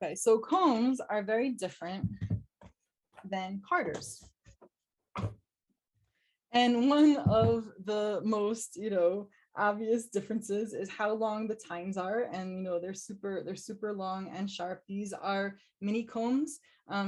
Okay, so combs are very different than carders. And one of the most, obvious differences is how long the tines are. And, they're super long and sharp. These are mini combs.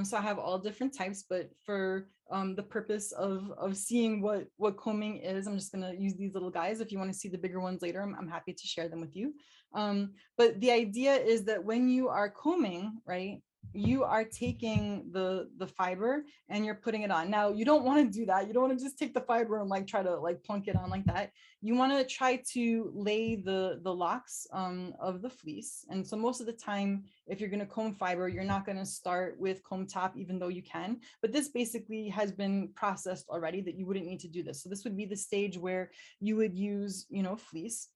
So I have all different types, but for the purpose of seeing what combing is, I'm just gonna use these little guys. If you want to see the bigger ones later, I'm happy to share them with you. But the idea is that when you are combing, right, you are taking the fiber and you're putting it on. Now, you don't want to do that. You don't want to just take the fiber and like try to like plunk it on like that. You want to try to lay the locks of the fleece. And so most of the time, if you're going to comb fiber, you're not going to start with comb top, even though you can. But this basically has been processed already that you wouldn't need to do this. So this would be the stage where you would use, fleece.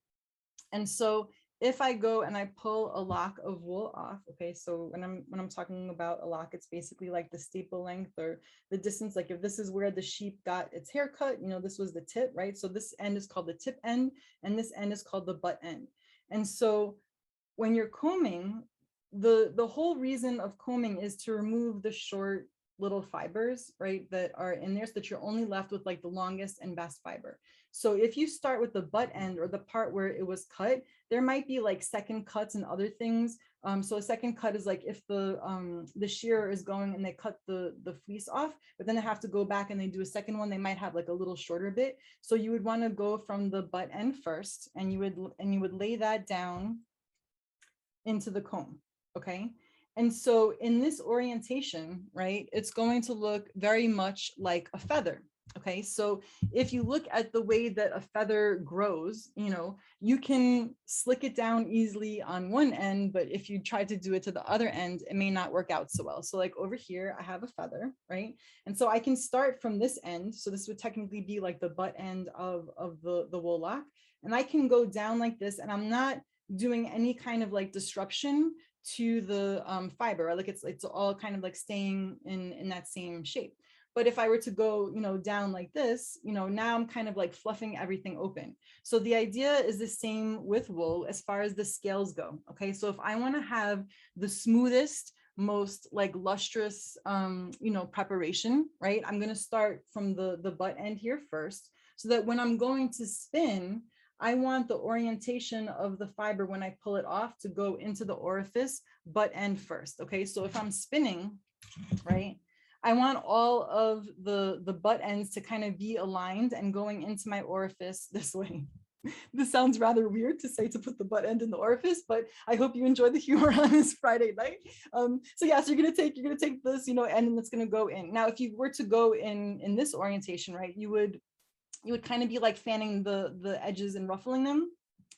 And so if I go and I pull a lock of wool off, okay, so when I'm talking about a lock, it's basically like the staple length or the distance. Like if this is where the sheep got its hair cut, this was the tip, right? So this end is called the tip end, and this end is called the butt end. And so when you're combing, the whole reason of combing is to remove the short little fibers, right, that are in there, so that you're only left with like the longest and best fiber. So if you start with the butt end or the part where it was cut, there might be like second cuts and other things. So a second cut is like if the shearer is going and they cut the fleece off, but then they have to go back and they do a second one, they might have like a little shorter bit. So you would want to go from the butt end first, and you would lay that down into the comb, okay? And so in this orientation, right, it's going to look very much like a feather, okay? So if you look at the way that a feather grows, you can slick it down easily on one end, but if you try to do it to the other end, it may not work out so well. So like over here, I have a feather, right? And so I can start from this end. So this would technically be like the butt end of the wool lock. And I can go down like this, and I'm not doing any kind of like disruption to the fiber, like it's all kind of like staying in that same shape. But if I were to go, down like this, now I'm kind of like fluffing everything open. So the idea is the same with wool as far as the scales go. Okay, so if I want to have the smoothest, most like lustrous, preparation, right, I'm going to start from the butt end here first, so that when I'm going to spin, I want the orientation of the fiber when I pull it off to go into the orifice butt end first. Okay, so if I'm spinning, right, I want all of the butt ends to kind of be aligned and going into my orifice this way. This sounds rather weird to say, to put the butt end in the orifice, but I hope you enjoy the humor on this Friday night. So yeah, so you're gonna take this, end, and it's gonna go in. Now, if you were to go in this orientation, right, you would kind of be like fanning the edges and ruffling them,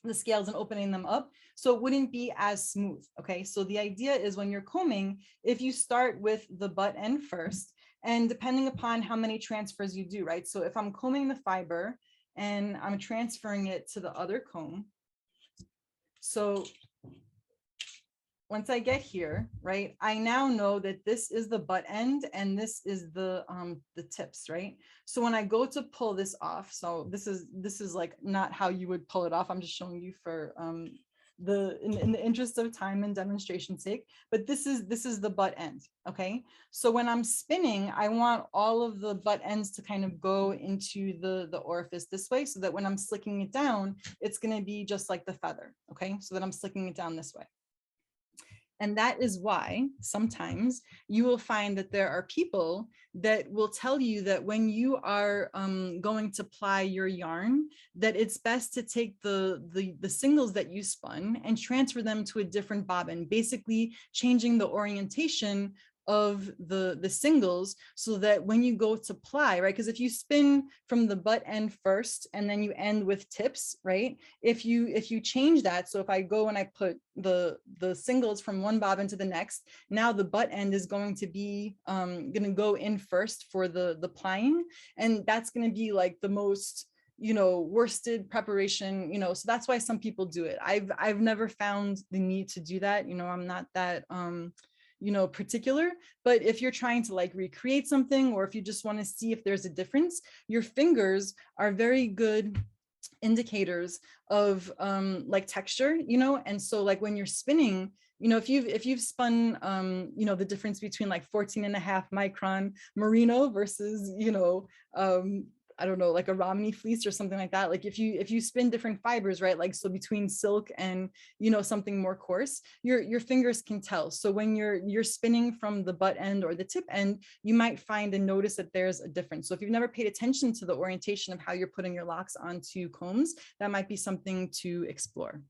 the scales, and opening them up. So it wouldn't be as smooth. Okay, so the idea is when you're combing, if you start with the butt end first, and depending upon how many transfers you do, right? So if I'm combing the fiber and I'm transferring it to the other comb, so once I get here, right, I now know that this is the butt end and this is the tips, right? So when I go to pull this off, so this is like not how you would pull it off. I'm just showing you for in the interest of time and demonstration's sake, but this is the butt end. Okay, so when I'm spinning, I want all of the butt ends to kind of go into the orifice this way, so that when I'm slicking it down, it's going to be just like the feather. Okay, so that I'm slicking it down this way. And that is why sometimes you will find that there are people that will tell you that when you are going to ply your yarn, that it's best to take the singles that you spun and transfer them to a different bobbin, basically changing the orientation of the singles, so that when you go to ply, right, because if you spin from the butt end first and then you end with tips, right, if you change that, so if I go and I put the singles from one bobbin to the next, now the butt end is going to be going to go in first for the plying, and that's going to be like the most worsted preparation, so that's why some people do it. I've never found the need to do that. I'm not that particular, but if you're trying to like recreate something, or if you just want to see if there's a difference, your fingers are very good indicators of like texture, and so like when you're spinning, you know, if you've spun, you know, the difference between like 14.5 micron merino versus, you know, I don't know, like a Romney fleece or something like that. Like if you spin different fibers, right? Like, so between silk and, you know, something more coarse, your fingers can tell. So when you're spinning from the butt end or the tip end, you might find and notice that there's a difference. So if you've never paid attention to the orientation of how you're putting your locks onto combs, that might be something to explore.